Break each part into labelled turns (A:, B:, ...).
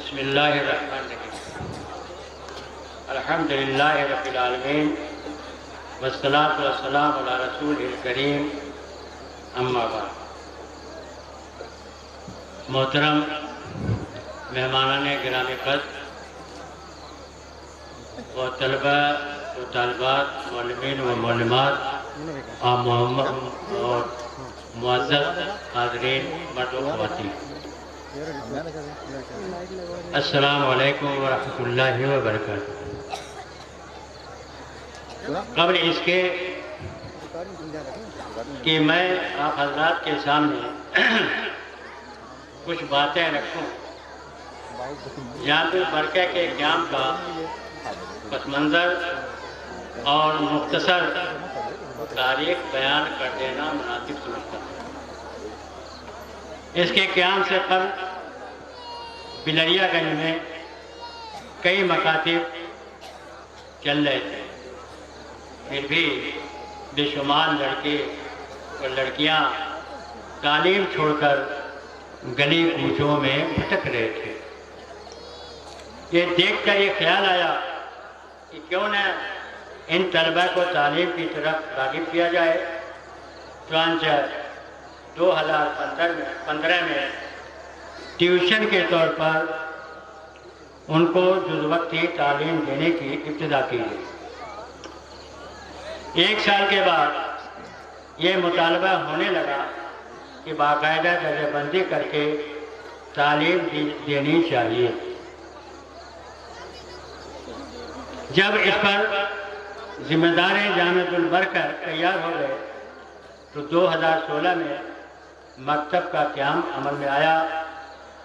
A: بسم اللہ الرحمن الرحیم الحمد للہ رب العالمین والصلاة والسلام علی رسول الکریم اما بعد۔ محترم مہمانان گرامی قدر و طلبہ و طالبات، معلمین و معلمات اور معزز حاضرین مرد و خواتین، السلام علیکم ورحمۃ اللہ وبرکاتہ۔ قبل اس کے کہ میں آپ حضرات کے سامنے کچھ باتیں رکھوں، جامع برقع کے قیام کا پس منظر اور مختصر تاریخ بیان کر دینا مناسب سمجھتا ہوں۔ اس کے قیام سے قبل بلریا گنج میں کئی مکاتب چل رہے تھے، پھر بھی بے شمار لڑکے اور لڑکیاں تعلیم چھوڑ کر گلی کوچوں میں بھٹک رہے تھے۔ یہ دیکھ کر یہ خیال آیا کہ کیوں نہ ان طلبہ کو تعلیم کی طرف راغب کیا جائے۔ چنانچہ 2015 میں ٹیوشن کے طور پر ان کو جز وقتی تعلیم دینے کی ابتدا کی گئی۔ 1 سال کے بعد یہ مطالبہ ہونے لگا کہ باقاعدہ درجہ بندی کر کے تعلیم دینی چاہیے۔ جب اس پر ذمہ دار جامعۃ البرقع تیار ہو گئے تو 2016 میں مکتب کا قیام عمل میں آیا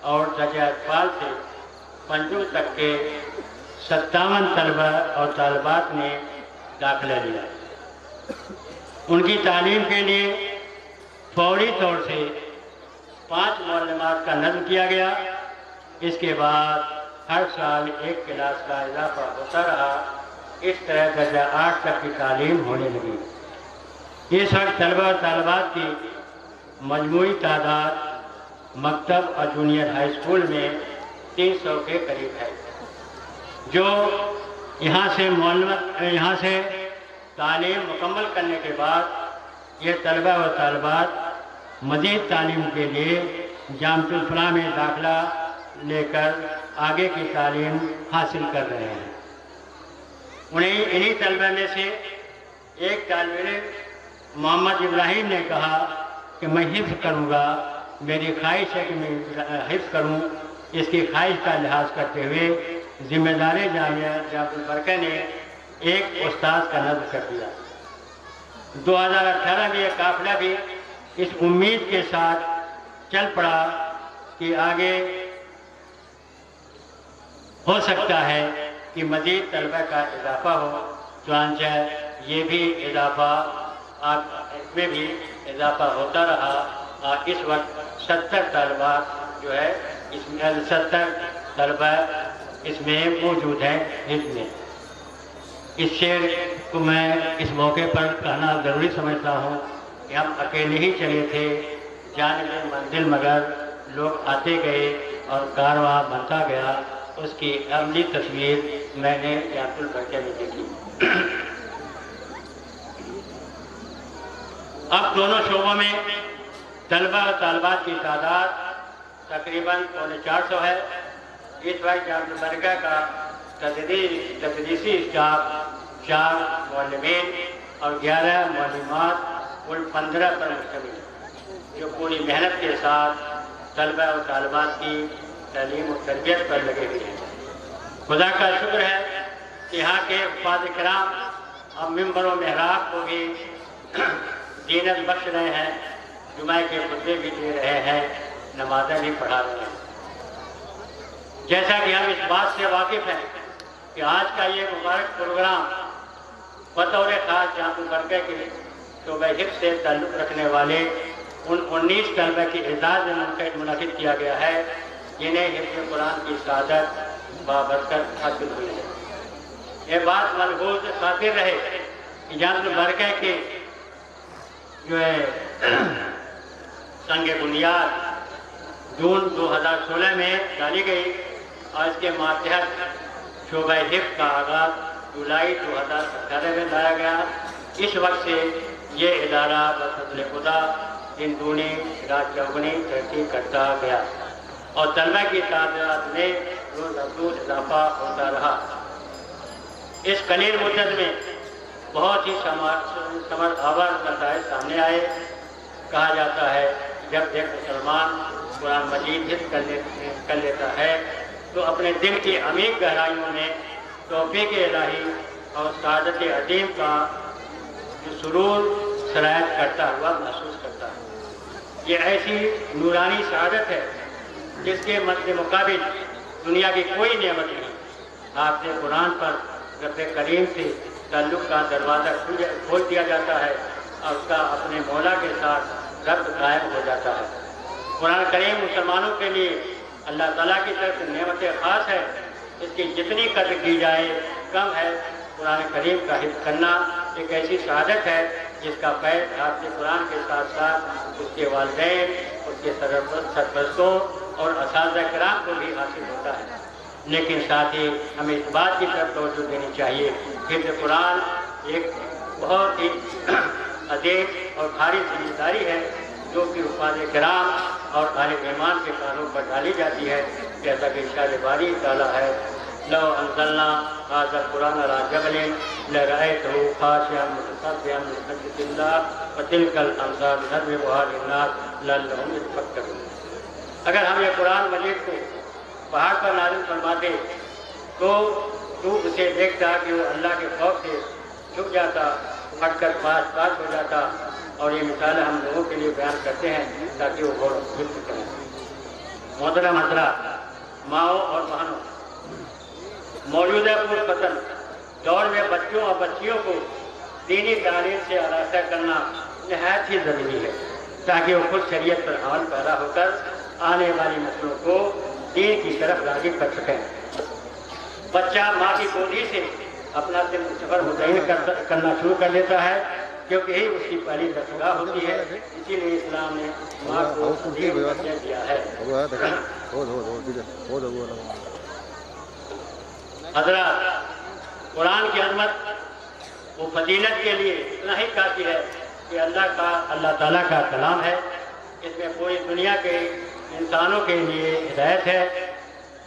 A: اور درجہ اطفال سے پنجم تک کے 57 طلبہ اور طالبات نے داخلہ لیا۔ ان کی تعلیم کے لیے فوری طور سے 5 معلمات کا نظم کیا گیا۔ اس کے بعد ہر سال 1 کلاس کا اضافہ ہوتا رہا۔ اس طرح درجہ 8 تک کی تعلیم ہونے لگی۔ اس وقت طلبہ اور طالبات کی مجموعی تعداد مکتب اور جونیئر ہائی اسکول میں 300 کے قریب ہے، جو یہاں سے تعلیم مکمل کرنے کے بعد یہ طلبہ و طالبات مزید تعلیم کے لیے جامعۃ الفلاح میں داخلہ لے کر آگے کی تعلیم حاصل کر رہے ہیں۔ انہی طلبہ میں سے ایک طالب علم محمد ابراہیم نے کہا کہ میں حفظ کروں گا، میری خواہش ہے کہ میں حفظ کروں۔ اس کی خواہش کا لحاظ کرتے ہوئے ذمہ دار جامعۃ البرقع نے ایک استاذ کا نظم کر دیا۔ 2018 میں یہ قافلہ بھی اس امید کے ساتھ چل پڑا کہ آگے ہو سکتا ہے کہ مزید طلبہ کا اضافہ ہو۔ چنانچہ یہ بھی اس میں بھی اضافہ ہوتا رہا اور اس وقت 70 طالبات جو ہے 70 طلبہ اس میں موجود ہیں حفظ میں۔ اس شعر کو میں اس موقع پر کہنا ضروری سمجھتا ہوں کہ ہم اکیلے ہی چلے تھے جانب منزل، مگر لوگ آتے گئے اور کارواں بنتا گیا۔ اس کی عملی تصویر میں نے جامعۃ البرقع میں دیکھی۔ اب دونوں شعبوں میں طلبہ و طالبات کی تعداد تقریباً 450 ہے۔ اس وقت جامعۃ البرقع کا تدریسی اسٹاف 4 معلمین اور 11 معلمات کل 15 پر مشتمل ہے، جو پوری محنت کے ساتھ طلبہ و طالبات کی تعلیم و تربیت پر لگے ہوئے ہیں۔ خدا کا شکر ہے کہ یہاں کے حفاظ کرام اب ممبر و محراب کو بھی زینت بخش رہے ہیں، جمعہ کے خطبے بھی دے رہے ہیں، نمازیں بھی پڑھا رہے ہیں۔ جیسا کہ ہم اس بات سے واقف ہیں کہ آج کا یہ مبارک پروگرام بطور خاص جامعۃ البرقع کے شعبہ حفظ سے تعلق رکھنے والے ان 19 طلبہ کی اعزاز میں منعقد کیا گیا ہے جنہیں حفظ قرآن کی سعادت بابرکت حاصل ہوئی ہے۔ یہ بات ملحوظ خاطر رہے کہ جامعۃ البرقع کے جو ہے سنگ بنیاد جون 2016 میں ڈالی گئی اور اس کے ماتحت شعبہ حفظ کا آغاز جولائی 2018 میں لایا گیا۔ اس وقت سے یہ ادارہ بفضل خدا دن دگنی رات چوگنی ترقی کرتا گیا اور طلبہ کی تعداد میں روز افزود اضافہ ہوتا رہا۔ اس قلیل مدت میں بہت ہی ثمر آور نتائج سامنے آئے۔ کہا جاتا ہے جب ایک مسلمان قرآن مجید حفظ کر لیتا ہے تو اپنے دل کی عمیق گہرائیوں میں توفیق الہی اور سعادت عظیم کا جو سرور سرایت کرتا ہوا محسوس کرتا ہے۔ یہ ایسی نورانی سعادت ہے جس کے مد مقابل دنیا کی کوئی نعمت نہیں۔ آپ نے قرآن پر رب کریم سے تعلق کا دروازہ کھول دیا جاتا ہے اور اس کا اپنے مولا کے ساتھ ربط قائم ہو جاتا ہے۔ قرآن کریم مسلمانوں کے لیے اللہ تعالیٰ کی طرف سے نعمت خاص ہے، اس کی جتنی قدر کی جائے کم ہے۔ قرآن کریم کا حفظ کرنا ایک ایسی شہادت ہے جس کا فیض آپ کے قرآن کے ساتھ ساتھ اس کے والدین، اس کے سرپرستوں اور اساتذہ کرام کو بھی حاصل ہوتا ہے۔ لیکن ساتھ ہی ہمیں اس بات کی طرف توجہ دینی چاہیے حفظ قرآن ایک بہت ہی عظیم اور بھاری ذمہ داری ہے جو کہ حفاظ کرام اور طالب ایمان کے کانوں پر ڈالی جاتی ہے، جیسا کہ ارشاد باری تعالیٰ ہے لو انزلنا هذا القرآن على جبل لرأيته خاشعا متصدعا من خشية الله وتلك الأمثال نضربها للناس لعلهم يتفكرون۔ اگر ہم یہ قرآن مجید کو پہاڑ پر نازل فرماتے تو تو اسے دیکھتا کہ وہ اللہ کے خوف سے جھک جاتا، پھٹ کر پاس ہو جاتا، اور یہ مثالیں ہم لوگوں کے لیے بیان کرتے ہیں تاکہ وہ غور و فکر کریں۔ محترم حضرات، ماؤں اور بہنوں، موجودہ پرفتن دور میں بچوں اور بچیوں کو دینی تعلیم سے آراستہ کرنا نہایت ہی ضروری ہے تاکہ وہ خود شریعت پر عمل پیدا ہو کر آنے والی نسلوں کو دین کی طرف راغب کر سکیں۔ بچہ ماں کی گودی سے اپنا سفر متعین کرنا شروع کر دیتا ہے کیونکہ یہی اس کی پہلی درسگاہ ہوتی ہے، اسی لیے اسلام نے ماں کو درجہ دیا ہے۔ حضرات، قرآن کی عظمت وہ فضیلت کے لیے اتنا ہی کافی ہے کہ اللہ تعالیٰ کا کلام ہے، اس میں پوری دنیا کے انسانوں کے لیے ہدایت ہے۔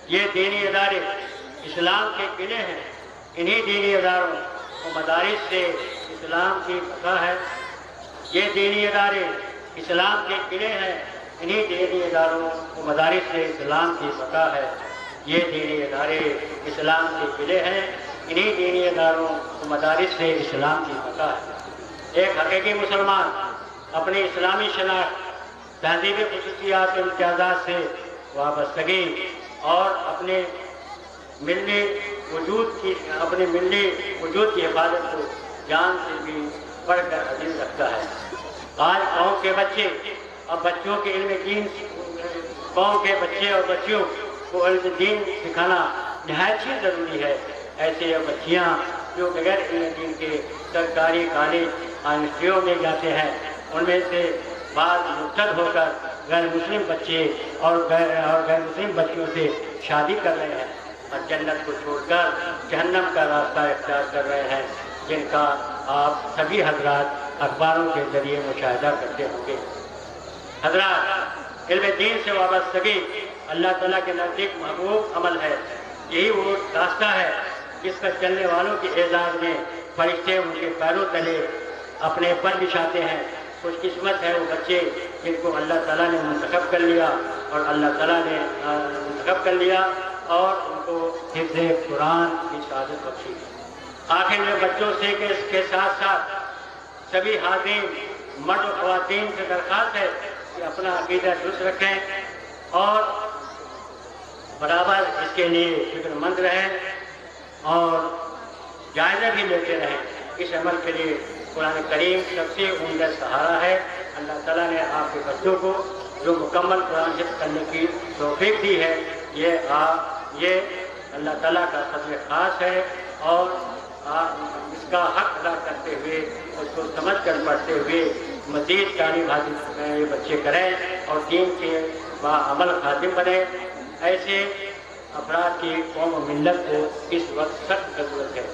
A: یہ دینی ادارے اسلام کے قلعے ہیں، انہی دینی اداروں و مدارس سے اسلام کی بقا ہے۔ یہ دینی ادارے اسلام کے قلعے ہیں، انہی دینی اداروں و مدارس سے اسلام کی بقا ہے۔ یہ دینی ادارے اسلام کے قلعے ہیں، انہی دینی اداروں و مدارس سے اسلام کی بقا ہے۔ ایک حقیقی مسلمان اپنی اسلامی شناخت، تہذیبی خصوصیات و امتیازات سے وابستگی اور اپنے ملی وجود کی حفاظت کو جان سے بھی بڑھ کر عزیز رکھتا ہے۔ آج قوم کے بچے اور بچوں کے علم دین، قوم کے بچے اور بچیوں کو علم دین سکھانا نہایت ہی ضروری ہے۔ ایسے بچیاں جو بغیر علم دین کے سرکاری کالج یونیورسٹیوں میں جاتے ہیں، ان میں سے بعض مرتد ہو کر غیر مسلم بچے اور غیر مسلم بچیوں سے شادی کر رہے ہیں اور جنت کو چھوڑ کر جہنم کا راستہ اختیار کر رہے ہیں، جن کا آپ سبھی حضرات اخباروں کے ذریعے مشاہدہ کرتے ہوں گے۔ حضرات، علم دین سے وابستگی اللہ تعالیٰ کے نزدیک محبوب عمل ہے۔ یہی وہ راستہ ہے جس پر چلنے والوں کے اعزاز میں فرشتے ان کے پیروں تلے اپنے پر بچھاتے ہیں۔ خوش قسمت ہے وہ بچے جن کو اللہ تعالیٰ نے منتخب کر لیا اور ان کو حفظ قرآن کی سعادت بخشی۔ آخر میں بچوں سے کے ساتھ ساتھ سبھی حاضرین مرد و خواتین سے درخواست ہے کہ اپنا عقیدہ درست رکھیں اور برابر اس کے لیے فکر مند رہیں اور جائزہ بھی لیتے رہیں۔ اس عمل کے لیے قرآن کریم سب سے عمدہ سہارا ہے۔ اللہ تعالیٰ نے آپ کے بچوں کو جو مکمل قرآن حفظ کرنے کی توفیق دی ہے، یہ اللہ تعالیٰ کا فضل خاص ہے اور اس کا حق ادا کرتے ہوئے، اس کو سمجھ کر پڑھتے ہوئے مزید تعلیم حاصل یہ بچے کریں اور دین کے باعمل خادم بنیں۔ ایسے افراد کی قوم و ملت کو اس وقت سخت ضرورت ہے۔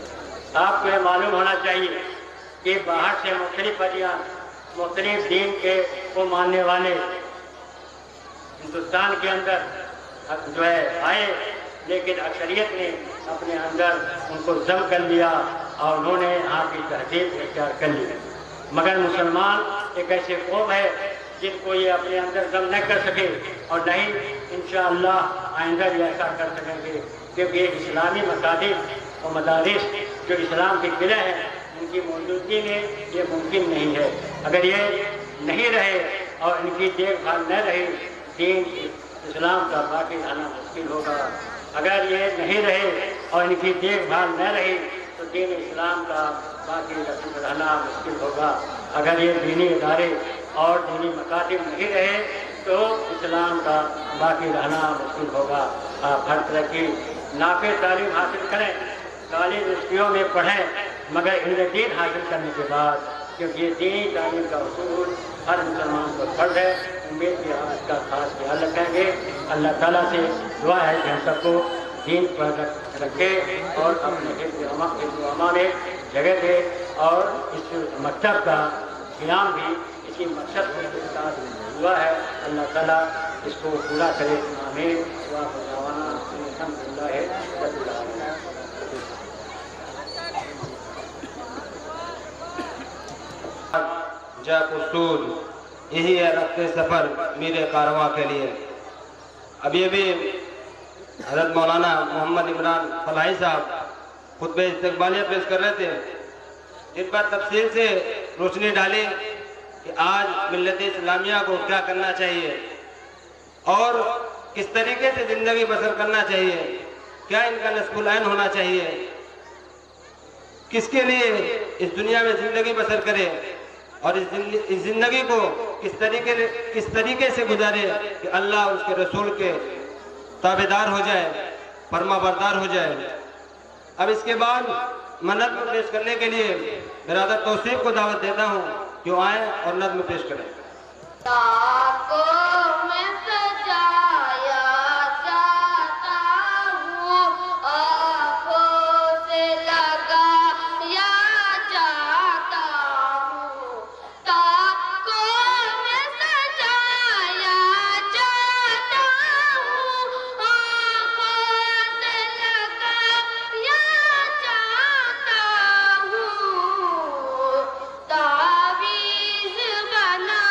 A: آپ کو یہ معلوم ہونا چاہیے کہ باہر سے مختلف ادیان، مختلف دین کے کو ماننے والے ہندوستان کے اندر جو ہے آئے، لیکن اکثریت نے اپنے اندر ان کو ضم کر لیا اور انہوں نے یہاں کی تہذیب اختیار کر لی۔ مگر مسلمان ایک ایسے قوم ہے جن کو یہ اپنے اندر ضم نہ کر سکے، اور نہ ہی انشاءاللہ آئندہ بھی ایسا کر سکیں گے، کیونکہ یہ اسلامی مصادر و مدارس جو اسلام کی قلعہ ہیں ان کی موجودگی میں یہ ممکن نہیں ہے۔ اگر یہ نہیں رہے اور ان کی دیکھ بھال نہ رہی، دین اسلام کا باقی رہنا مشکل ہوگا۔ اگر یہ نہیں رہے اور ان کی دیکھ بھال نہ رہی تو دین اسلام کا باقی رہنا مشکل ہوگا۔ اگر یہ دینی ادارے اور دینی مکاتب نہیں رہے تو اسلام کا باقی رہنا مشکل ہوگا۔ آپ ہر طرح کی نافع تعلیم حاصل کریں، کالج یونیورسٹیوں میں پڑھیں، مگر علم دین حاصل کرنے کے بعد، کیونکہ یہ دینی تعلیم کا اصول ہر مسلمان کو فرض ہے۔ امید کی آپ اس کا خاص خیال رکھیں گے۔ اللہ تعالیٰ سے دعا ہے کہ ہم سب کو دین پر رکھے اور اپنے حفظ و امان میں جگہ دے، اور اس مکتب کا قیام بھی اسی مقصد کے ساتھ ہوا ہے۔ اللہ تعالیٰ اس کو پورا کرے، آمین۔ الحمدللہ رب العالمین۔
B: جا اصول یہی ہے رفت سفر میرے کارواں کے لیے۔ ابھی حضرت مولانا محمد عمران فلاحی صاحب خطبہ استقبالیہ پیش کر رہے تھے، جن پر تفصیل سے روشنی ڈالی کہ آج ملت اسلامیہ کو کیا کرنا چاہیے اور کس طریقے سے زندگی بسر کرنا چاہیے، کیا ان کا نصب العین ہونا چاہیے، کس کے لیے اس دنیا میں زندگی بسر کرے اور اس زندگی کو کس طریقے سے گزارے کہ اللہ اس کے رسول کے تابعدار ہو جائے، فرما بردار ہو جائے۔ اب اس کے بعد میں نظم پیش کرنے کے لیے برادر توصیف کو دعوت دیتا ہوں کہ وہ آئیں اور نظم پیش کریں۔
C: تعویذ بنا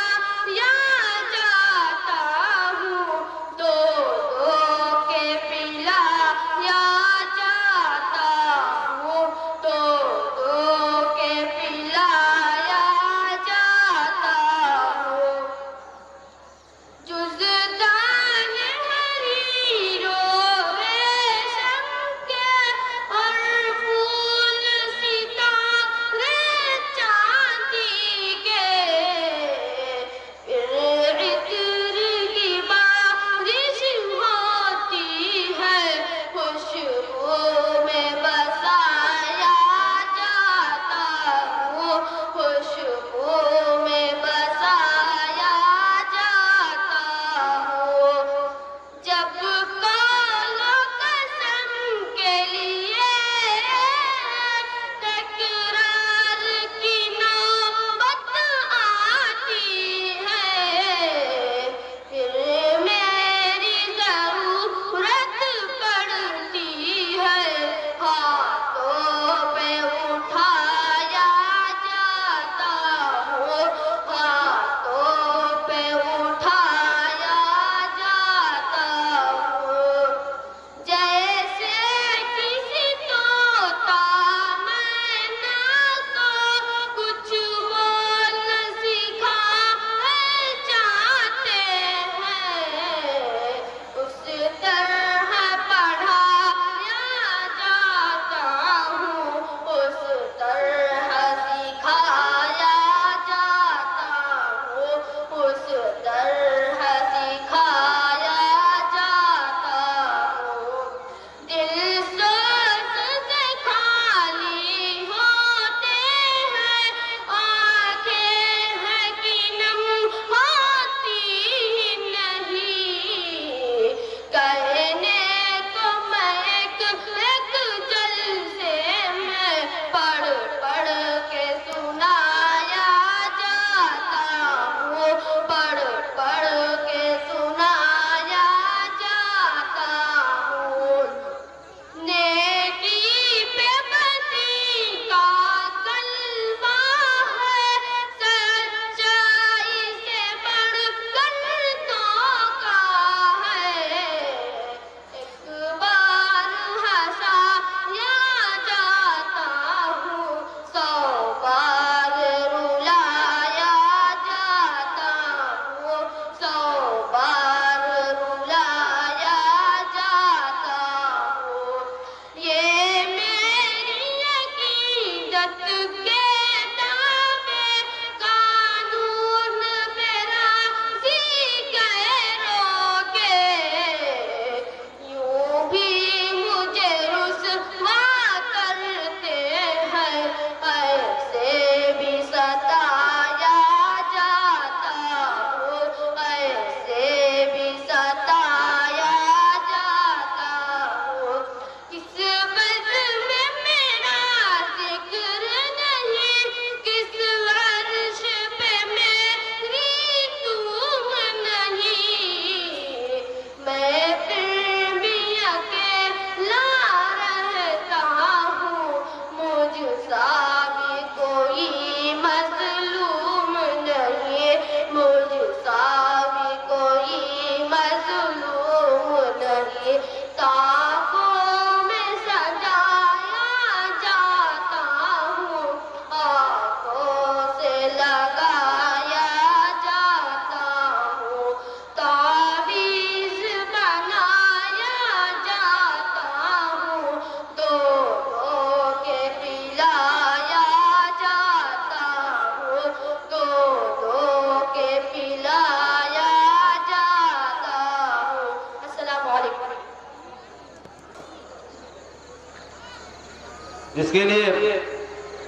B: جس کے لیے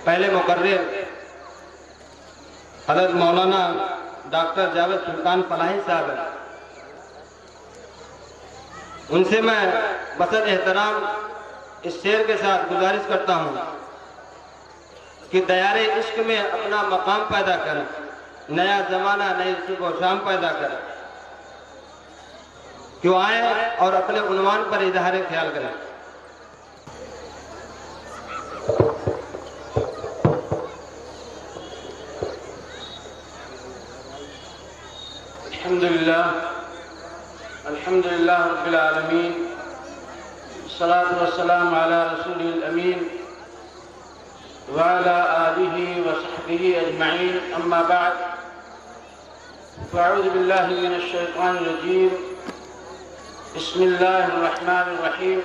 B: پہلے مقرر حضرت مولانا ڈاکٹر جاوید سلطان فلاحی صاحب ہیں، ان سے میں بصد احترام اس شعر کے ساتھ گزارش کرتا ہوں کہ دیار عشق میں اپنا مقام پیدا کریں، نیا زمانہ نئی صبح و شام پیدا کریں، کیوں آئیں اور اپنے عنوان پر اظہار خیال کریں۔
A: الحمد للہ رب العالمین، الصلاة والسلام علی رسول الامین وعلى آلہ وصحبہ اجمعین، اما بعد فاعوذ باللہ من الشیطان الرجیم، بسم اللہ الرحمن الرحیم،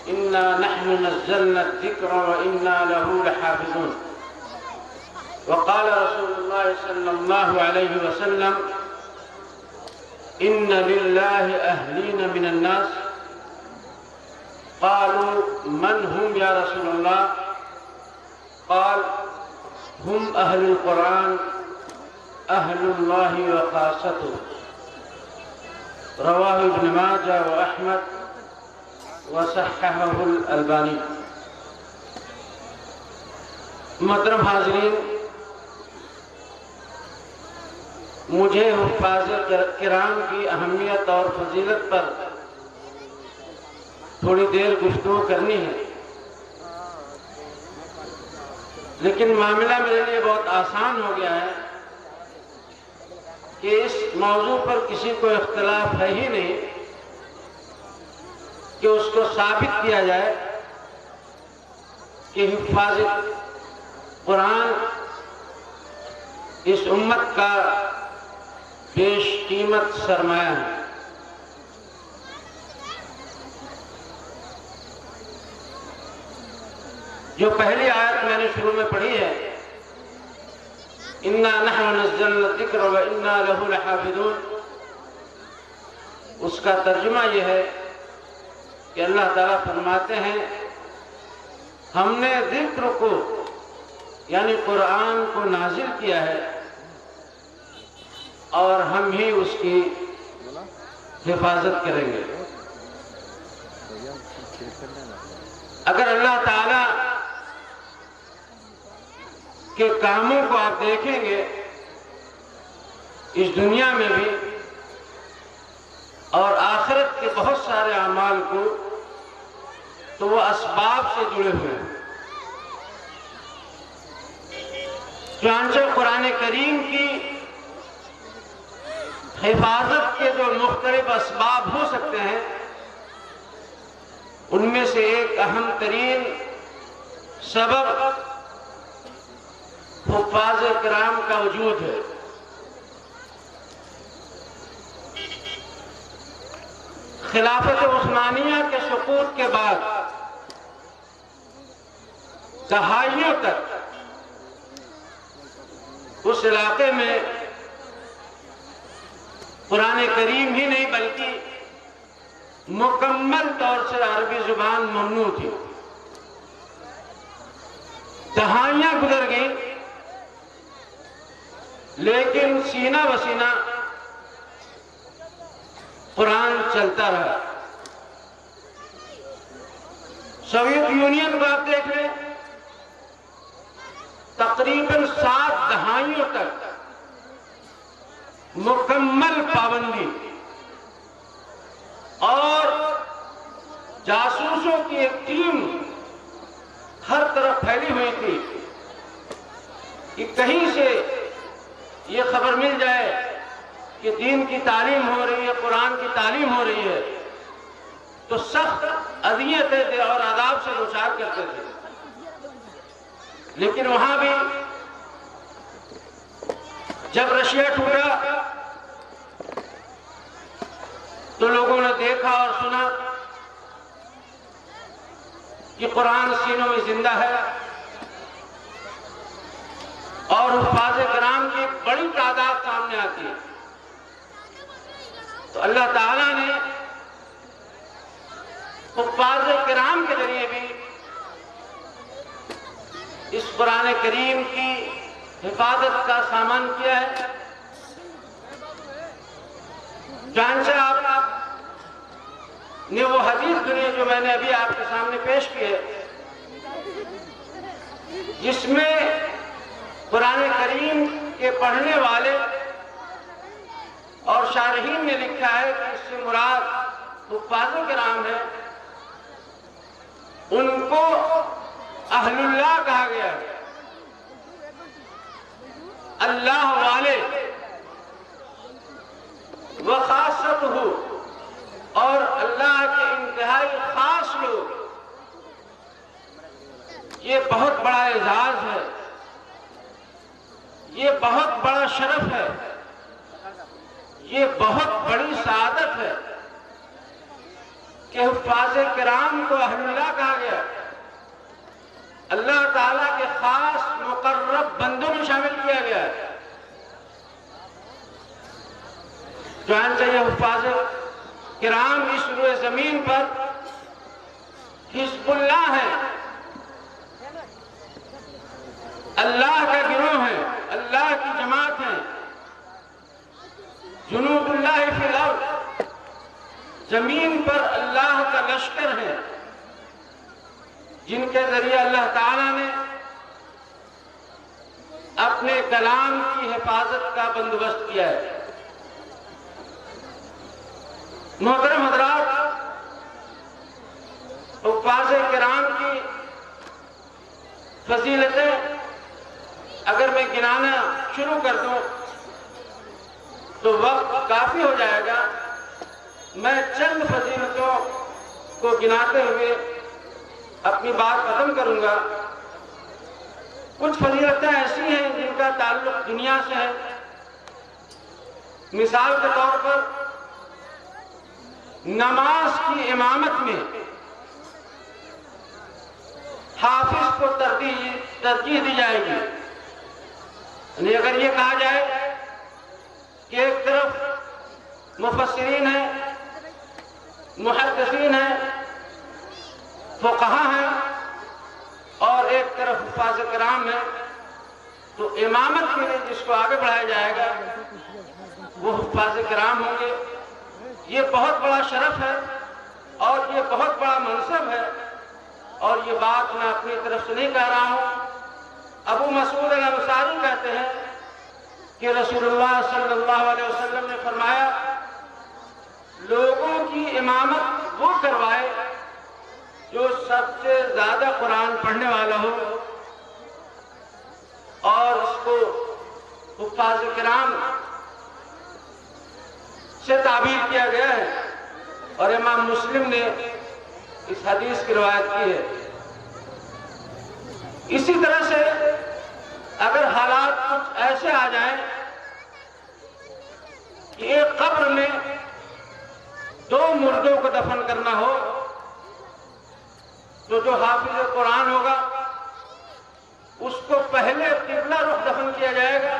A: انا نحن نزلنا الذکر وانا له لحافظون، وقال رسول اللہ صلی اللہ علیہ وسلم ان للہ اہلین من الناس، قالوا من هم یا رسول اللہ؟ قال هم اہل القرآن اہل اللہ وخاصته، رواہ ابن ماجہ و احمد وصححہ الالبانی۔ محترم حاضرین، مجھے حفاظ کرام کی اہمیت اور فضیلت پر تھوڑی دیر گفتگو کرنی ہے، لیکن معاملہ میرے لیے بہت آسان ہو گیا ہے کہ اس موضوع پر کسی کو اختلاف ہے ہی نہیں کہ اس کو ثابت کیا جائے کہ حفاظ قرآن اس امت کا بیش قیمت سرمایہ ہے۔ جو پہلی آیت میں نے شروع میں پڑھی ہے، اِنَّا نَحْنُ نَزَّلْنَا الذِّكْرَ وَإِنَّا لَهُ لَحَافِظُونَ، اس کا ترجمہ یہ ہے کہ اللہ تعالیٰ فرماتے ہیں ہم نے ذکر کو یعنی قرآن کو نازل کیا ہے اور ہم ہی اس کی حفاظت کریں گے۔ اگر اللہ تعالیٰ کے کاموں کو آپ دیکھیں گے اس دنیا میں بھی اور آخرت کے بہت سارے اعمال کو، تو وہ اسباب سے جڑے ہوئے ہیں۔ چنانچہ قرآن کریم کی حفاظت کے جو مختلف اسباب ہو سکتے ہیں، ان میں سے ایک اہم ترین سبب حفاظ کرام کا وجود ہے۔ خلافت عثمانیہ کے سقوط کے بعد دہائیوں تک اس علاقے میں قرآن کریم ہی نہیں بلکہ مکمل طور سے عربی زبان ممنوع تھی۔ دہائیاں گزر گئیں لیکن سینہ بسینہ قرآن چلتا رہا۔ سوویت یونین کو آپ دیکھ لیں، تقریباً 7 دہائیوں تک مکمل پابندی اور جاسوسوں کی ایک ٹیم ہر طرف پھیلی ہوئی تھی کہ کہیں سے یہ خبر مل جائے کہ دین کی تعلیم ہو رہی ہے، قرآن کی تعلیم ہو رہی ہے، تو سخت اذیتیں اور عذاب سے دوچار کرتے تھے۔ لیکن وہاں بھی جب رشیا ٹوٹا تو لوگوں نے دیکھا اور سنا کہ قرآن سینوں میں زندہ ہے اور حفاظ کرام کی بڑی تعداد سامنے آتی ہے۔ تو اللہ تعالیٰ نے حفاظ کرام کے ذریعے بھی
C: اس قرآن کریم کی حفاظت کا سامان کیا ہے؟ چنانچہ آپ نے وہ حدیث سنی جو میں نے ابھی آپ کے سامنے پیش کی ہے، جس میں قرآن کریم کے پڑھنے والے اور شارحین نے لکھا ہے کہ اس سے مراد حفاظ کرام ہے، ان کو اہل اللہ کہا گیا ہے، اللہ والے، وخاصتہ، اور اللہ کے انتہائی خاص لوگ۔ یہ بہت بڑا اعزاز ہے، یہ بہت بڑا شرف ہے، یہ بہت بڑی سعادت ہے کہ حفاظ کرام کو اہل اللہ کہا گیا، اللہ تعالیٰ کے خاص مقرب بندوں میں شامل کیا گیا ہے۔ چنانچہ یہ حفاظ کرام اس روئے زمین پر حزب اللہ ہے، اللہ کا گروہ ہے، اللہ کی جماعت ہے، جنود اللہ فی الارض، زمین پر اللہ کا لشکر ہے، جن کے ذریعے اللہ تعالیٰ نے اپنے کلام کی حفاظت کا بندوبست کیا ہے۔ محترم حضرات، حفاظ کرام کی فضیلتیں اگر میں گنانا شروع کر دوں تو وقت کافی ہو جائے گا۔ میں چند فضیلتوں کو گناتے ہوئے اپنی بات ختم کروں گا۔ کچھ فضیلتیں ایسی ہیں جن کا تعلق دنیا سے ہے۔ مثال کے طور پر نماز کی امامت میں حافظ کو ترجیح دی جائے گی، یعنی اگر یہ کہا جائے کہ ایک طرف مفسرین ہیں، محدثین ہیں، فقہا ہیں، اور ایک طرف حفاظ کرام ہیں، تو امامت کے لیے جس کو آگے بڑھایا جائے گا وہ حفاظ کرام ہوں گے۔ یہ بہت بڑا شرف ہے اور یہ بہت بڑا منصب ہے، اور یہ بات میں اپنی طرف سے نہیں کہہ رہا ہوں۔ ابو مسعود الانصاری کہتے ہیں کہ رسول اللہ صلی اللہ علیہ وسلم نے فرمایا، لوگوں کی امامت وہ کروائے جو سب سے زیادہ قرآن پڑھنے والا ہو، اور اس کو حفاظ کرام سے تعبیر کیا گیا ہے، اور امام مسلم نے اس حدیث کی روایت کی ہے۔ اسی طرح سے اگر حالات کچھ ایسے آ جائیں کہ ایک قبر میں 2 مردوں کو دفن کرنا ہو، تو جو حافظ قرآن ہوگا اس کو پہلے قبلہ رخ دفن کیا جائے گا،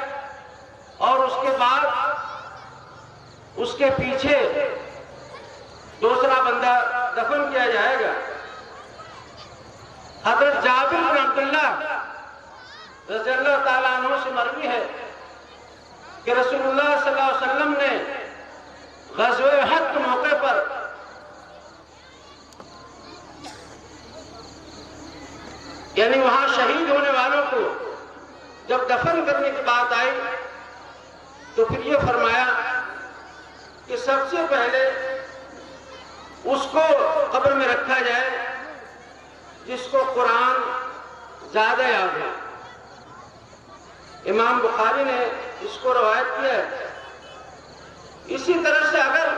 C: اور اس کے بعد اس کے پیچھے دوسرا بندہ دفن کیا جائے گا۔ حضرت جابر بن عبداللہ رضی اللہ تعالیٰ عنہ سے مروی ہے کہ رسول اللہ صلی اللہ علیہ وسلم نے غزوہ احد کے موقع پر یعنی وہاں شہید ہونے والوں کو جب دفن کرنے کی بات آئی تو پھر یہ فرمایا کہ سب سے پہلے اس کو قبر میں رکھا جائے جس کو قرآن زیادہ یاد ہے۔ امام بخاری نے اس کو روایت کیا ہے۔ اسی طرح سے اگر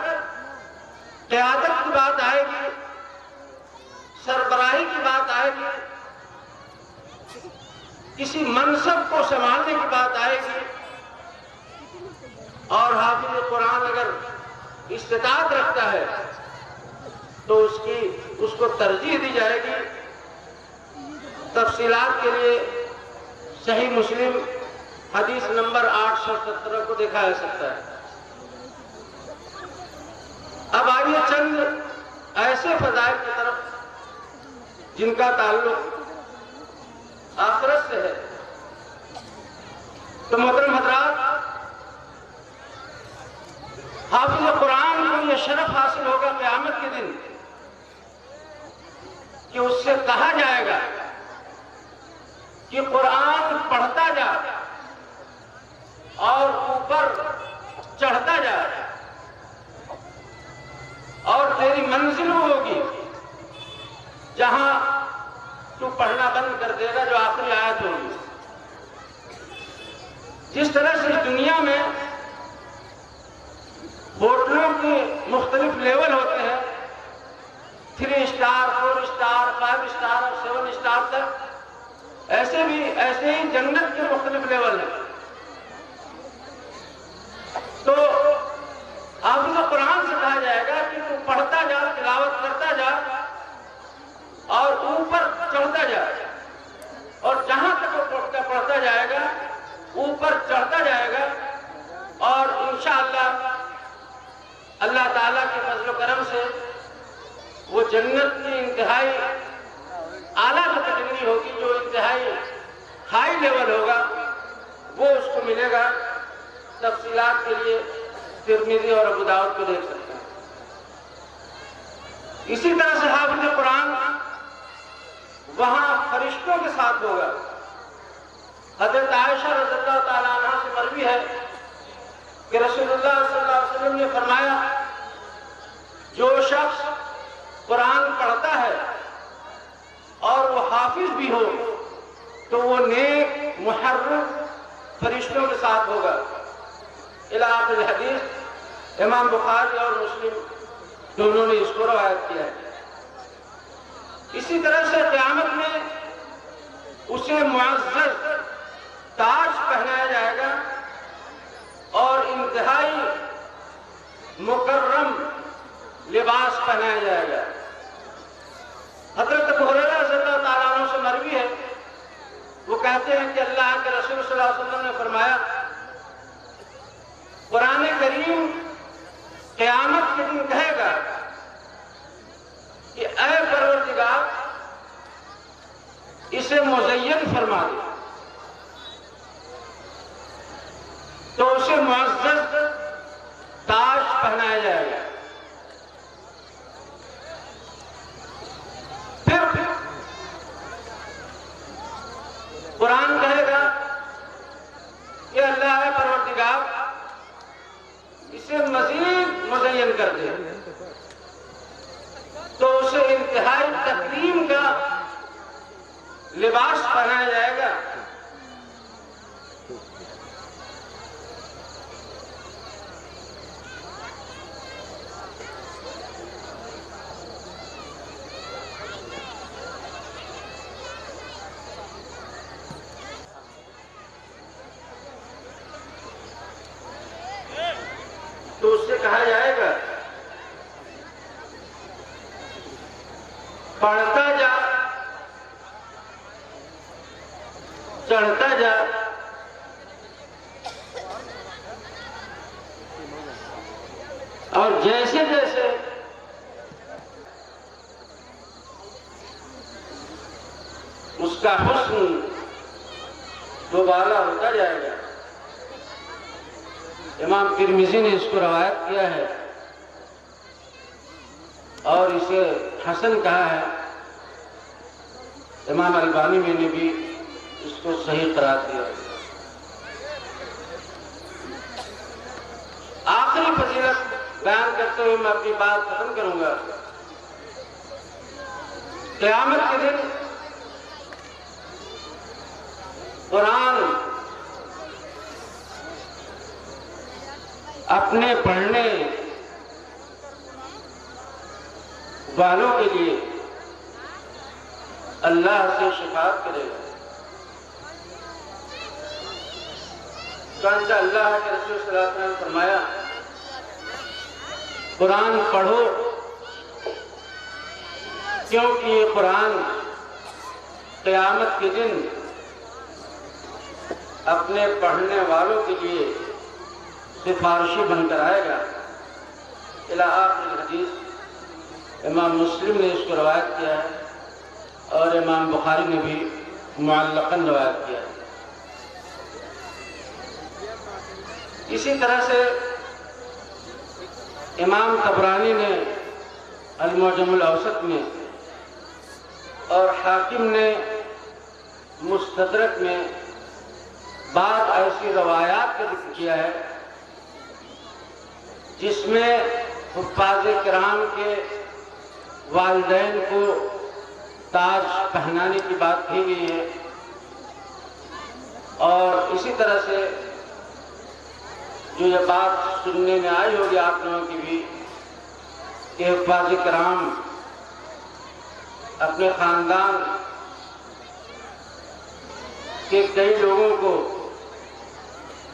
C: قیادت کی بات آئے گی، سربراہی کی بات آئے گی، کسی منصب کو سنبھالنے کی بات آئے گی، اور حافظ قرآن اگر استطاعت رکھتا ہے تو اس کو ترجیح دی جائے گی۔ تفصیلات کے لیے صحیح مسلم حدیث نمبر 817 کو دیکھا جا سکتا ہے۔ اب آئیے چند ایسے فضائل کی طرف جن کا تعلق آخرت سے ہے۔ تو محترم حضرات، حافظ قرآن کو یہ شرف حاصل ہوگا قیامت کے دن کہ اس سے کہا جائے گا کہ قرآن پڑھتا جا اور اوپر چڑھتا جا، اور تیری منزل وہ ہوگی جہاں تو پڑھنا بند کر دے گا جو آخری آیت ہوگی۔ جس طرح سے دنیا میں ہوٹلوں کے مختلف لیول ہوتے ہیں، 3 اسٹار، 4 اسٹار، 5 اسٹار اور 7 اسٹار تک، ایسے ہی جنت کے مختلف لیول ہیں۔ تو حافظ قرآن سے کہا جائے گا کہ تو پڑھتا جا، تلاوت کرتا جا اور اوپر چڑھتا جا، اور جہاں تک وہ پڑھتا جائے گا اوپر چڑھتا جائے گا، اور انشاءاللہ اللہ تعالیٰ کے فضل و کرم سے وہ جنت کی انتہائی اعلیٰ کیٹیگری ہوگی، جو انتہائی ہائی لیول ہوگا، وہ اس کو ملے گا۔ تفصیلات کے لیے ترمذی اور ابو داؤد کو دیکھ سکتے ہیں۔ اسی طرح سے حافظ قرآن وہاں فرشتوں کے ساتھ ہوگا۔ حضرت عائشہ رضی اللہ تعالیٰ عنہ سے مروی ہے کہ رسول اللہ صلی اللہ علیہ وسلم نے فرمایا، جو شخص قرآن پڑھتا ہے اور وہ حافظ بھی ہو تو وہ نیک محرم فرشتوں کے ساتھ ہوگا۔ الی آخر الحدیث امام بخاری اور مسلم دونوں نے اس کو روایت کیا ہے۔ اسی طرح سے قیامت میں اسے معزز تاج پہنایا جائے گا اور انتہائی مکرم لباس پہنایا جائے گا۔ حضرت ابو ہریرہ رضی اللہ تعالیٰ عنہ سے مروی ہے، وہ کہتے ہیں کہ اللہ کے رسول صلی اللہ علیہ وسلم نے فرمایا، قرآن کریم قیامت کے دن کہے گا کہ اے پروردگار اسے مزین فرما دے، تو اسے معزز تاج پہنایا جائے گا۔ پھر قرآن کہے گا کہ اللہ پروردگار اسے مزید مزین کر دے، تو اسے انتہائی تکریم کا لباس پہنایا جائے گا۔ تو اس سے کہا جائے گا پڑھتا جا، چڑھتا جا، اور جیسے جیسے اس کا حسن دوبالا ہوتا جائے گا۔ امام ترمذی نے اس کو روایت کیا ہے اور اسے حسن کہا ہے۔ امام البانی میں نے بھی اس کو صحیح قرار دیا۔ آخری فضیلت بیان کرتے ہوئے میں اپنی بات ختم کروں گا۔ قیامت کے دن قرآن اپنے پڑھنے والوں کے لیے اللہ سے شفاعت کرے گا۔ چنانچہ اللہ کے رسول صلی اللہ علیہ وسلم نے فرمایا، قرآن پڑھو کیونکہ یہ قرآن قیامت کے دن اپنے پڑھنے والوں کے لیے سفارشی بن کر آئے گا۔ الی آخر الحدیث امام مسلم نے اس کو روایت کیا ہے اور امام بخاری نے بھی معلقاً روایت کیا ہے۔ اسی طرح سے امام طبرانی نے المعجم الاوسط میں اور حاکم نے مستدرک میں بعض ایسی روایات کا ذکر کیا ہے جس میں حفاظ کرام کے والدین کو تاج پہنانے کی بات کی گئی ہے، اور اسی طرح سے جو یہ بات سننے میں آئی ہوگی آپ لوگوں کی بھی کہ حفاظ کرام اپنے خاندان کے کئی لوگوں کو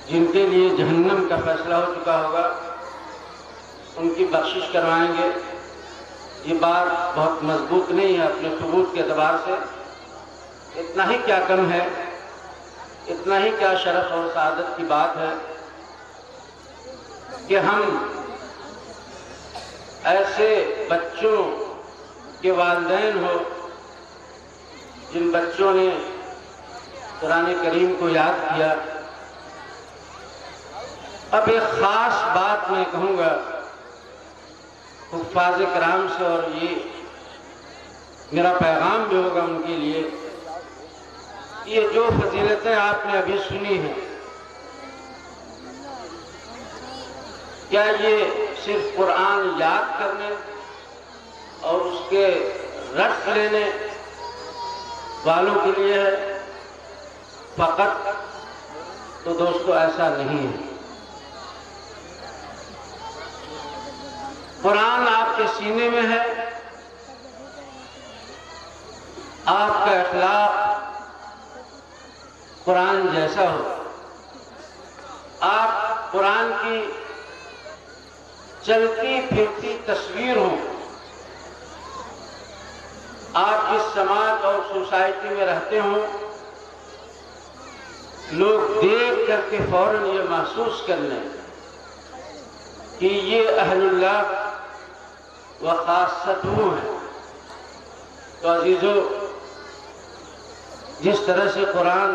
C: جن کے لیے جہنم کا فیصلہ ہو چکا ہوگا ان کی بخشش کروائیں گے۔ یہ بات بہت مضبوط نہیں ہے اپنے ثبوت کے اعتبار سے، اتنا ہی کیا کم ہے، اتنا ہی کیا شرف اور سعادت کی بات ہے کہ ہم ایسے بچوں کے والدین ہو جن بچوں نے قرآن کریم کو یاد کیا۔ اب ایک خاص بات میں کہوں گا حفاظ کرام سے، اور یہ میرا پیغام بھی ہوگا ان کے لیے۔ یہ جو فضیلتیں آپ نے ابھی سنی ہیں، کیا یہ صرف قرآن یاد کرنے اور اس کے رٹ لینے والوں کے لیے ہے فقط؟ تو دوستو ایسا نہیں ہے۔ قرآن آپ کے سینے میں ہے، آپ کا اخلاق قرآن جیسا ہو، آپ قرآن کی چلتی پھرتی تصویر ہوں، آپ جس سماج اور سوسائٹی میں رہتے ہوں لوگ دیکھ کر کے فوراً یہ محسوس کر لیں کہ یہ اہل اللہ و خاصتہ ہیں۔ تو عزیزو، جس طرح سے قرآن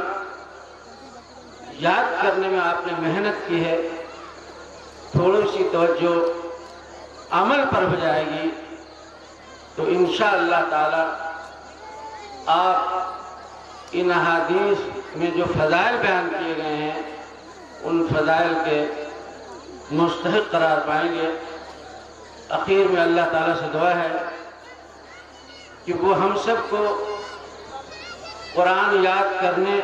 C: یاد کرنے میں آپ نے محنت کی ہے، تھوڑی سی توجہ عمل پر ہو جائے گی تو انشاءاللہ تعالی آپ ان احادیث میں جو فضائل بیان کیے گئے ہیں ان فضائل کے مستحق قرار پائیں گے۔ اخیر میں اللہ تعالیٰ سے دعا ہے کہ وہ ہم سب کو قرآن یاد کرنے،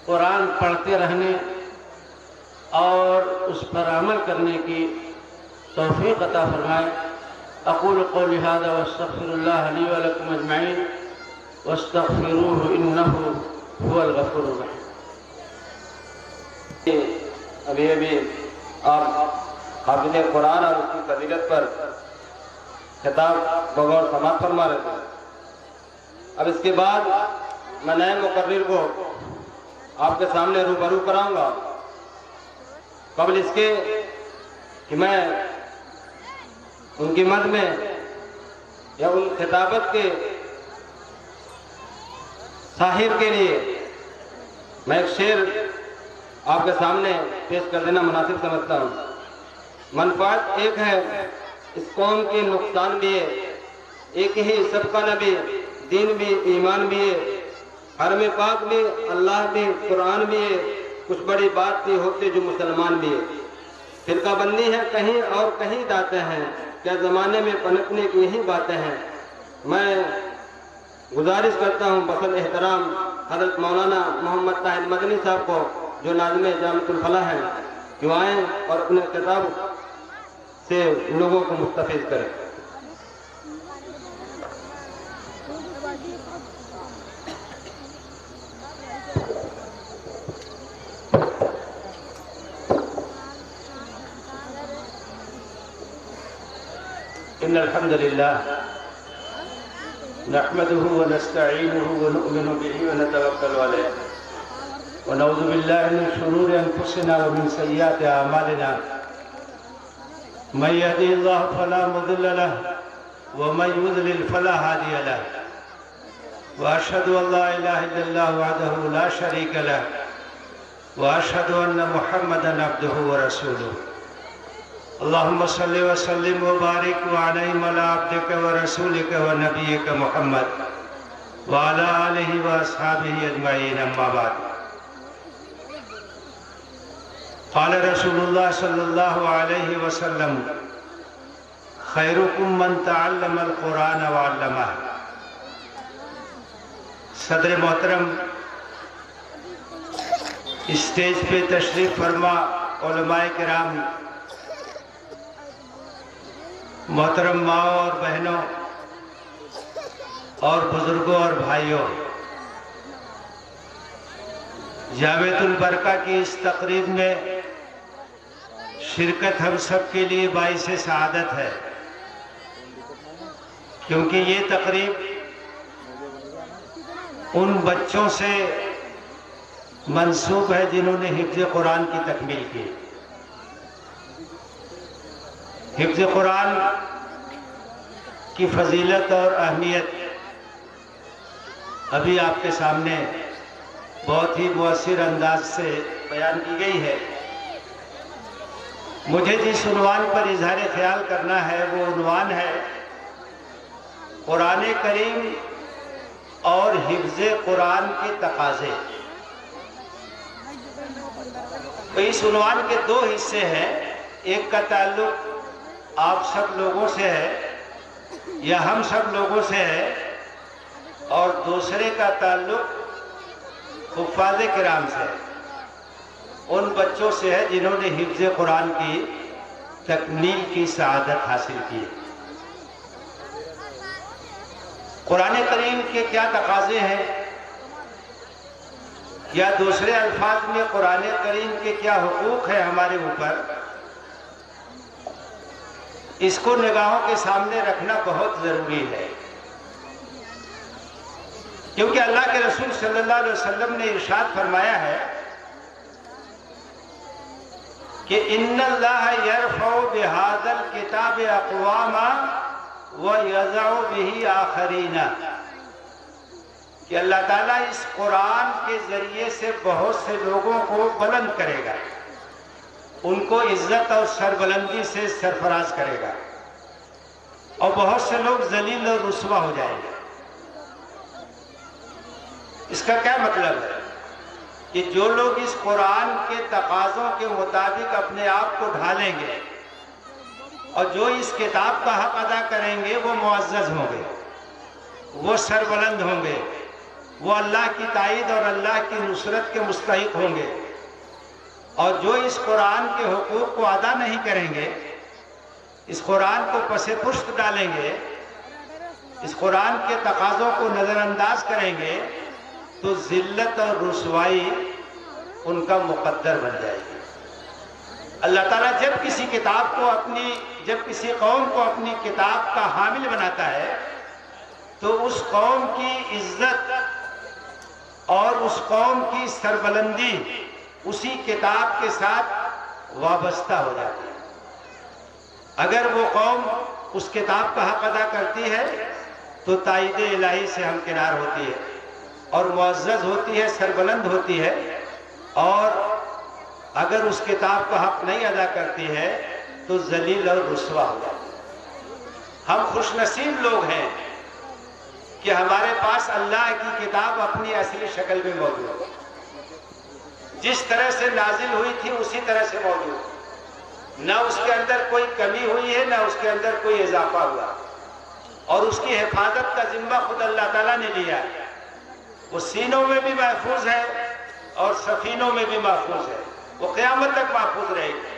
C: قرآن پڑھتے رہنے اور اس پر عمل کرنے کی توفیق عطا فرمائے۔ اقول قولی ھذا واستغفر اللہ لی ولکم اجمعین واستغفروہ انہ هو الغفور الرحیم۔
B: ابھی آپ حافظ قرآن اور اس کی فضیلت پر خطاب بغور سماعت فرما رہے تھے۔ اب اس کے بعد میں نئے مقرر کو آپ کے سامنے روبرو کراؤں گا۔ قبل اس کے کہ میں ان کی مد میں یا ان خطابت کے ساحر کے لیے میں ایک شعر آپ کے سامنے پیش کر دینا مناسب سمجھتا ہوں۔ منفعت ایک ہے، اس قوم کے نقصان بھی ہے، ایک ہی سب کا نبی، دین بھی ایمان بھی ہے، حرم پاک بھی اللہ بھی قرآن بھی ہے، کچھ بڑی بات بھی ہوتے جو مسلمان بھی ہے۔ فرقہ بندی ہے کہیں اور کہیں داتے ہیں، کیا زمانے میں پنپنے کی یہی باتیں ہیں۔ میں گزارش کرتا ہوں بخل احترام حضرت مولانا محمد طاہر مدنی صاحب کو جو ناظم جامعۃ الفلاح ہیں کہ وہ آئیں اور اپنے خطاب سے لوگوں کو مستفیض کریں۔
A: ان الحمد لله نحمده ونستعينه ونؤمن به ونتوكل عليه ونعوذ بالله من شرور انفسنا ومن سيئات اعمالنا من يهده الله فلا مضل له ومن يضلل فلا هادي له
D: وأشهد أن لا إله إلا الله وحده لا شريك له وأشهد أن محمدا عبده ورسوله اللهم صل وسلم وبارك وأنعم على عبدك ورسولك ونبيك محمد وعلى آله وأصحابه أجمعين أما بعد قال رسول الله صلى الله عليه وسلم خيركم من تعلم القرآن وعلمه صدر محترم اسٹیج پہ تشریف فرما علماء کرام محترم ماؤں اور بہنوں اور بزرگوں اور بھائیوں جامعۃ البرکہ کی اس تقریب میں شرکت ہم سب کے لیے باعث سعادت ہے کیونکہ یہ تقریب ان بچوں سے منسوب ہے جنہوں نے حفظ قرآن کی تکمیل کی حفظ قرآن کی فضیلت اور اہمیت ابھی آپ کے سامنے بہت ہی مؤثر انداز سے بیان کی گئی ہے مجھے جس عنوان پر اظہار خیال کرنا ہے وہ عنوان ہے قرآن کریم اور حفظ قرآن کے تقاضے تو اس عنوان کے دو حصے ہیں ایک کا تعلق آپ سب لوگوں سے ہے یا ہم سب لوگوں سے ہے اور دوسرے کا تعلق حفاظ کرام سے ہے ان بچوں سے ہے جنہوں نے حفظ قرآن کی تکمیل کی سعادت حاصل کی قرآن کریم کے کیا تقاضے ہیں یا دوسرے الفاظ میں قرآن کریم کے کیا حقوق ہیں ہمارے اوپر اس کو نگاہوں کے سامنے رکھنا بہت ضروری ہے کیونکہ اللہ کے رسول صلی اللہ علیہ وسلم نے ارشاد فرمایا ہے کہ ان اللہ یرفع بہذا الکتاب اقواما وَيَضَعُ بِهِ آخَرِينَ کہ اللہ تعالیٰ اس قرآن کے ذریعے سے بہت سے لوگوں کو بلند کرے گا ان کو عزت اور سربلندی سے سرفراز کرے گا اور بہت سے لوگ ذلیل اور رسوا ہو جائیں گے اس کا کیا مطلب ہے کہ جو لوگ اس قرآن کے تقاضوں کے مطابق اپنے آپ کو ڈھالیں گے اور جو اس کتاب کا حق ادا کریں گے وہ معزز ہوں گے وہ سربلند ہوں گے وہ اللہ کی تائید اور اللہ کی نصرت کے مستحق ہوں گے اور جو اس قرآن کے حقوق کو ادا نہیں کریں گے اس قرآن کو پس پشت ڈالیں گے اس قرآن کے تقاضوں کو نظر انداز کریں گے تو ذلت اور رسوائی ان کا مقدر بن جائے گی اللہ تعالیٰ جب کسی قوم کو اپنی کتاب کا حامل بناتا ہے تو اس قوم کی عزت اور اس قوم کی سربلندی اسی کتاب کے ساتھ وابستہ ہو جاتی ہے اگر وہ قوم اس کتاب کا حق ادا کرتی ہے تو تائید الہی سے ہمکنار ہوتی ہے اور معزز ہوتی ہے سربلند ہوتی ہے اور اگر اس کتاب کا حق نہیں ادا کرتی ہے تو ذلیل اور رسوا ہو جاتی ہے ہم خوش نصیب لوگ ہیں کہ ہمارے پاس اللہ کی کتاب اپنی اصلی شکل میں موجود ہے جس طرح سے نازل ہوئی تھی اسی طرح سے موجود ہے نہ اس کے اندر کوئی کمی ہوئی ہے نہ اس کے اندر کوئی اضافہ ہوا اور اس کی حفاظت کا ذمہ خود اللہ تعالیٰ نے لیا ہے وہ سینوں میں بھی محفوظ ہے اور سفینوں میں بھی محفوظ ہے وہ قیامت تک محفوظ رہے گی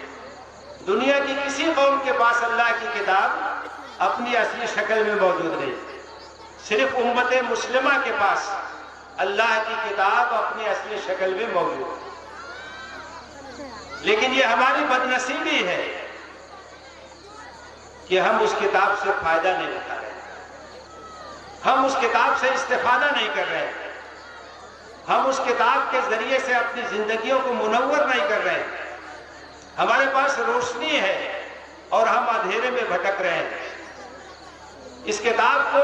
D: دنیا کی کسی قوم کے پاس اللہ کی کتاب اپنی اصلی شکل میں موجود نہیں صرف امت مسلمہ کے پاس اللہ کی کتاب اپنی اصلی شکل میں موجود ہے لیکن یہ ہماری بدنصیبی ہے کہ ہم اس کتاب سے فائدہ نہیں اٹھا رہے ہم اس کتاب سے استفادہ نہیں کر رہے ہم اس کتاب کے ذریعے سے اپنی زندگیوں کو منور نہیں کر رہے ہمارے پاس روشنی ہے اور ہم اندھیرے میں بھٹک رہے ہیں اس کتاب کو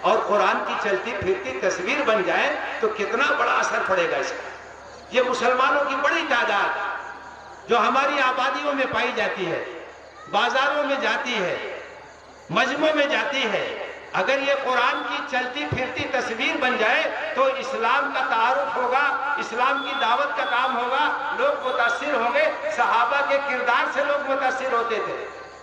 D: اور قرآن کی چلتی پھرتی تصویر بن جائے تو کتنا بڑا اثر پڑے گا اس کا۔ یہ مسلمانوں کی بڑی تعداد جو ہماری آبادیوں میں پائی جاتی ہے، بازاروں میں جاتی ہے، مجمعوں میں جاتی ہے، اگر یہ قرآن کی چلتی پھرتی تصویر بن جائے تو اسلام کا تعارف ہوگا، اسلام کی دعوت کا کام ہوگا، لوگ متاثر ہوں گے۔ صحابہ کے کردار سے لوگ متاثر ہوتے تھے،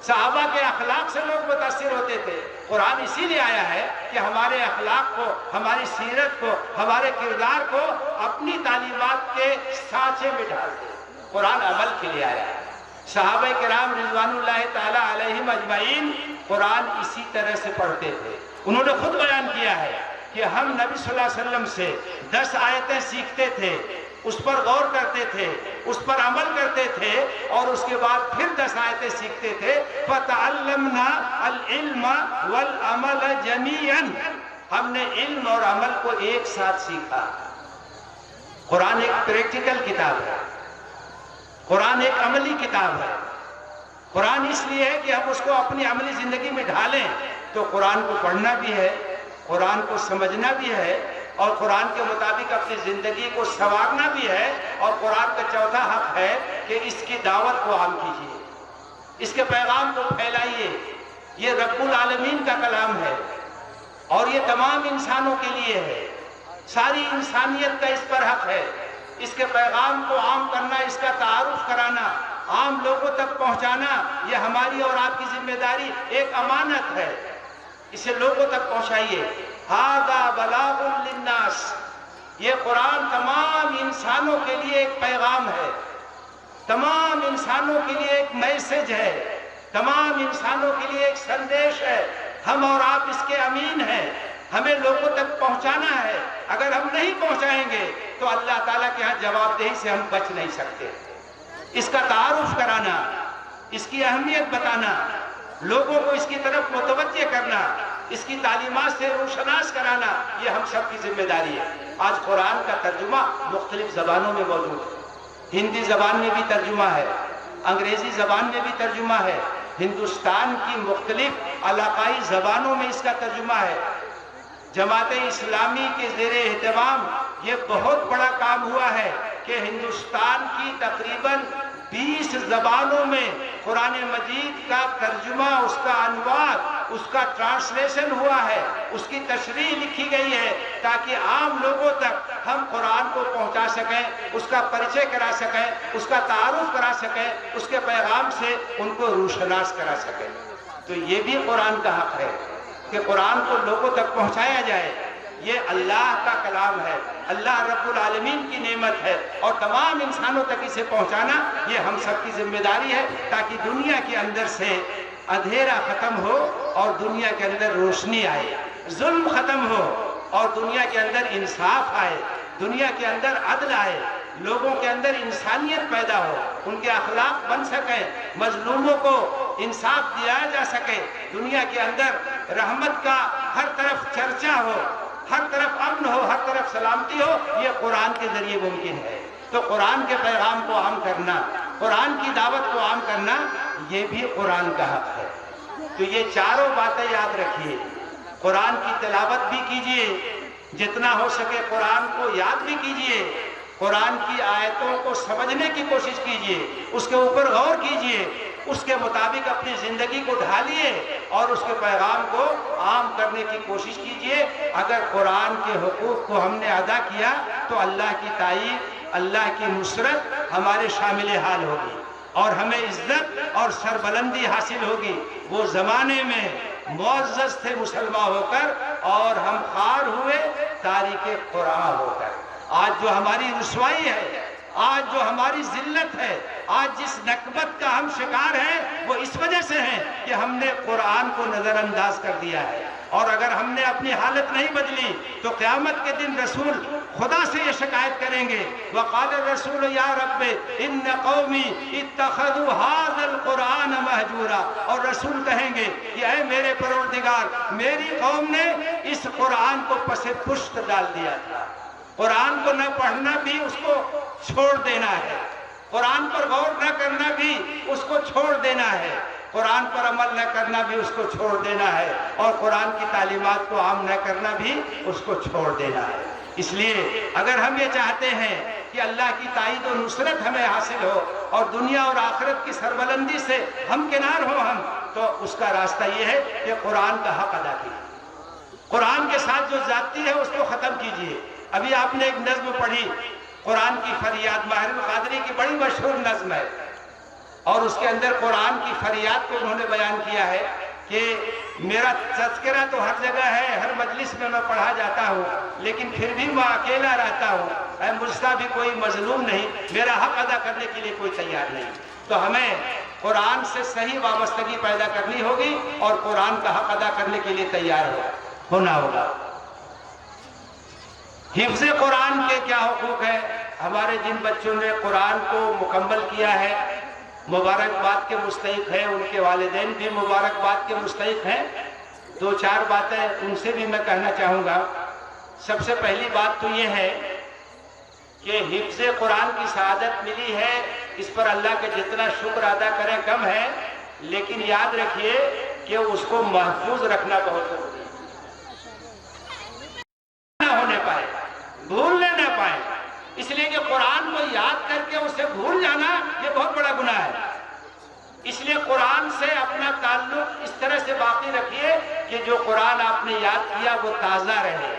D: صحابہ کے اخلاق سے لوگ متاثر ہوتے تھے۔ قرآن اسی لیے آیا ہے کہ ہمارے اخلاق کو، ہماری سیرت کو، ہمارے کردار کو اپنی تعلیمات کے سانچے میں ڈال دے۔ قرآن عمل کے لیے آیا ہے۔ صحابہ کرام رضوان اللہ تعالی علیہم اجمعین قرآن اسی طرح سے پڑھتے تھے۔ انہوں نے خود بیان کیا ہے کہ ہم نبی صلی اللہ علیہ وسلم سے 10 آیتیں سیکھتے تھے، اس پر غور کرتے تھے، اس پر عمل کرتے تھے، اور اس کے بعد پھر 10 آیتیں سیکھتے تھے۔ فَتَعَلَّمْنَا الْعِلْمَ وَالْعَمَلَ جَمِيعًا، ہم نے علم اور عمل کو ایک ساتھ سیکھا۔ قرآن ایک پریکٹیکل کتاب ہے، قرآن ایک عملی کتاب ہے۔ قرآن اس لیے ہے کہ ہم اس کو اپنی عملی زندگی میں ڈھالیں، تو قرآن کو پڑھنا بھی ہے، قرآن کو سمجھنا بھی ہے، اور قرآن کے مطابق اپنی زندگی کو سنوارنا بھی ہے۔ اور قرآن کا چوتھا حق ہے کہ اس کی دعوت کو عام کیجیے، اس کے پیغام کو پھیلائیے۔ یہ رب العالمین کا کلام ہے اور یہ تمام انسانوں کے لیے ہے، ساری انسانیت کا اس پر حق ہے۔ اس کے پیغام کو عام کرنا، اس کا تعارف کرانا، عام لوگوں تک پہنچانا، یہ ہماری اور آپ کی ذمہ داری، ایک امانت ہے۔ اسے لوگوں تک پہنچائیے۔ ھذا بلاغ للناس، یہ قرآن تمام انسانوں کے لیے ایک پیغام ہے، تمام انسانوں کے لیے ایک میسج ہے، تمام انسانوں کے لیے ایک سندیش ہے۔ ہم اور آپ اس کے امین ہیں، ہمیں لوگوں تک پہنچانا ہے۔ اگر ہم نہیں پہنچائیں گے تو اللہ تعالیٰ کے ہاں جواب دہی سے ہم بچ نہیں سکتے۔ اس کا تعارف کرانا، اس کی اہمیت بتانا، لوگوں کو اس کی طرف متوجہ کرنا، اس کی تعلیمات سے روشناس کرانا، یہ ہم سب کی ذمہ داری ہے۔ آج قرآن کا ترجمہ مختلف زبانوں میں موجود ہے، ہندی زبان میں بھی ترجمہ ہے، انگریزی زبان میں بھی ترجمہ ہے، ہندوستان کی مختلف علاقائی زبانوں میں اس کا ترجمہ ہے۔ جماعت اسلامی کے زیر اہتمام یہ بہت بڑا کام ہوا ہے کہ ہندوستان کی تقریباً 20 زبانوں میں قرآن مجید کا ترجمہ، اس کا انواد، اس کا ٹرانسلیشن ہوا ہے، اس کی تشریح لکھی گئی ہے، تاکہ عام لوگوں تک ہم قرآن کو پہنچا سکیں، اس کا پریچے کرا سکیں، اس کا تعارف کرا سکیں، اس کے پیغام سے ان کو روشناس کرا سکیں۔ تو یہ بھی قرآن کا حق ہے کہ قرآن کو لوگوں تک پہنچایا جائے۔ یہ اللہ کا کلام ہے، اللہ رب العالمین کی نعمت ہے، اور تمام انسانوں تک اسے پہنچانا یہ ہم سب کی ذمہ داری ہے، تاکہ دنیا کے اندر سے اندھیرا ختم ہو اور دنیا کے اندر روشنی آئے، ظلم ختم ہو اور دنیا کے اندر انصاف آئے، دنیا کے اندر عدل آئے، لوگوں کے اندر انسانیت پیدا ہو، ان کے اخلاق بن سکیں، مظلوموں کو انصاف دیا جا سکے، دنیا کے اندر رحمت کا ہر طرف چرچا ہو، ہر طرف امن ہو، ہر طرف سلامتی ہو، یہ قرآن کے ذریعے ممکن ہے۔ تو قرآن کے پیغام کو عام کرنا، قرآن کی دعوت کو عام کرنا، یہ بھی قرآن کا حق ہے۔ تو یہ چاروں باتیں یاد رکھیے، قرآن کی تلاوت بھی کیجئے، جتنا ہو سکے قرآن کو یاد بھی کیجئے، قرآن کی آیتوں کو سمجھنے کی کوشش کیجئے، اس کے اوپر غور کیجئے، اس کے مطابق اپنی زندگی کو ڈھالیے اور اس کے پیغام کو عام کرنے کی کوشش کیجئے۔ اگر قرآن کے حقوق کو ہم نے ادا کیا تو اللہ کی تائید، اللہ کی نصرت ہمارے شامل حال ہوگی اور ہمیں عزت اور سربلندی حاصل ہوگی۔ وہ زمانے میں معزز تھے مسلمان ہو کر اور ہم خوار ہوئے تاریک قرآن ہو کر۔ آج جو ہماری رسوائی ہے، آج جو ہماری ذلت ہے، آج جس نکبت کا ہم شکار ہیں، وہ اس وجہ سے ہیں کہ ہم نے قرآن کو نظر انداز کر دیا ہے۔ اور اگر ہم نے اپنی حالت نہیں بدلی تو قیامت کے دن رسول خدا سے یہ شکایت کریں گے، وقال الرسول یا رب ان قومی اتخذوا هذا القرآن مہجورا، اور رسول کہیں گے کہ اے میرے پروردگار، میری قوم نے اس قرآن کو پس پشت ڈال دیا تھا۔ قرآن کو نہ پڑھنا بھی اس کو چھوڑ دینا ہے، قرآن پر غور نہ کرنا بھی اس کو چھوڑ دینا ہے، قرآن پر عمل نہ کرنا بھی اس کو چھوڑ دینا ہے، اور قرآن کی تعلیمات کو عام نہ کرنا بھی اس کو چھوڑ دینا ہے۔ اس لیے اگر ہم یہ چاہتے ہیں کہ اللہ کی تائید و نصرت ہمیں حاصل ہو اور دنیا اور آخرت کی سربلندی سے ہم کنار ہو ہم، تو اس کا راستہ یہ ہے کہ قرآن کا حق ادا کیجیے، قرآن کے ساتھ جو زیادتی ہے اس کو ختم کیجیے۔ ابھی آپ نے ایک نظم پڑھی، قرآن کی فریاد، ماہر القادری کی بڑی مشہور نظم ہے، اور اس کے اندر قرآن کی فریاد کو انہوں نے بیان کیا ہے کہ میرا تذکرہ تو ہر جگہ ہے، ہر مجلس میں میں پڑھا جاتا ہوں، لیکن پھر بھی میں اکیلا رہتا ہوں، اے مجھ سے بھی کوئی مظلوم نہیں، میرا حق ادا کرنے کے لیے کوئی تیار نہیں۔ تو ہمیں قرآن سے صحیح وابستگی پیدا کرنی ہوگی اور قرآن کا حق ادا کرنے کے لیے تیار ہونا ہوگا۔ حفظ قرآن کے کیا حقوق ہیں؟ ہمارے جن بچوں نے قرآن کو مکمل کیا ہے مبارکباد کے مستحق ہیں، ان کے والدین بھی مبارکباد کے مستحق ہیں۔ دو چار باتیں ان سے بھی میں کہنا چاہوں گا۔ سب سے پہلی بات تو یہ ہے کہ حفظ قرآن کی سعادت ملی ہے، اس پر اللہ کا جتنا شکر ادا کریں کم ہے، لیکن یاد رکھیے کہ اس کو محفوظ رکھنا بہت ضروری ہے، نہ ہونے پائے، بھولنے نہ پائے۔ اس لیے کہ قرآن کو یاد کر کے اسے بھول جانا یہ بہت بڑا گناہ ہے۔ اس لیے قرآن سے اپنا تعلق اس طرح سے باقی رکھیے کہ جو قرآن آپ نے یاد کیا وہ تازہ رہے،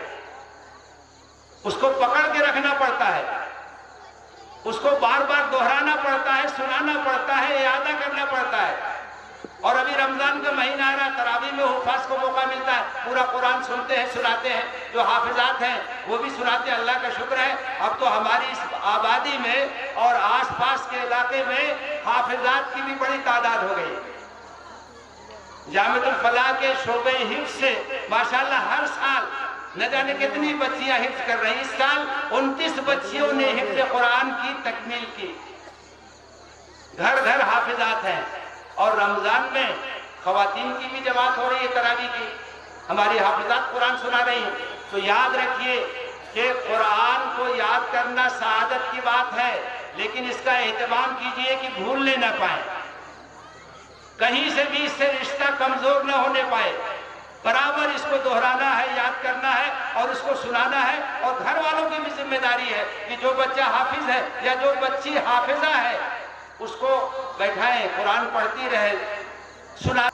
D: اس کو پکڑ کے رکھنا پڑتا ہے، اس کو بار بار دہرانا پڑتا ہے، سنانا پڑتا ہے، اعادہ کرنا پڑتا ہے۔ اور ابھی رمضان کا مہینہ آ رہا، تراویح میں حفاظ کو موقع ملتا ہے، پورا قرآن سنتے ہیں، سناتے ہیں، جو حافظات ہیں وہ بھی سناتے ہیں، اللہ کا شکر ہے۔ اب تو ہماری اس آبادی میں اور آس پاس کے علاقے میں حافظات کی بھی بڑی تعداد ہو گئی۔ جامعۃ الفلاح کے شعبہ حفظ سے ماشاءاللہ ہر سال نہ جانے کتنی بچیاں حفظ کر رہی ہیں۔ اس سال 29 بچیوں نے حفظ قرآن کی تکمیل کی، گھر گھر حافظات ہیں۔ اور رمضان میں خواتین کی بھی جماعت ہو رہی ہے تراویح کی، ہماری حافظات قرآن سنا رہی ہیں۔ تو یاد رکھیے کہ قرآن کو یاد کرنا سعادت کی بات ہے، لیکن اس کا اہتمام کیجئے کہ بھولنے نہ پائیں، کہیں سے بھی اس سے رشتہ کمزور نہ ہونے پائے۔ برابر اس کو دہرانا ہے، یاد کرنا ہے اور اس کو سنانا ہے، اور گھر والوں کی بھی ذمہ داری ہے کہ جو بچہ حافظ ہے یا جو بچی حافظہ ہے اس کو بیٹھائیں، قرآن پڑھتی رہے، سنا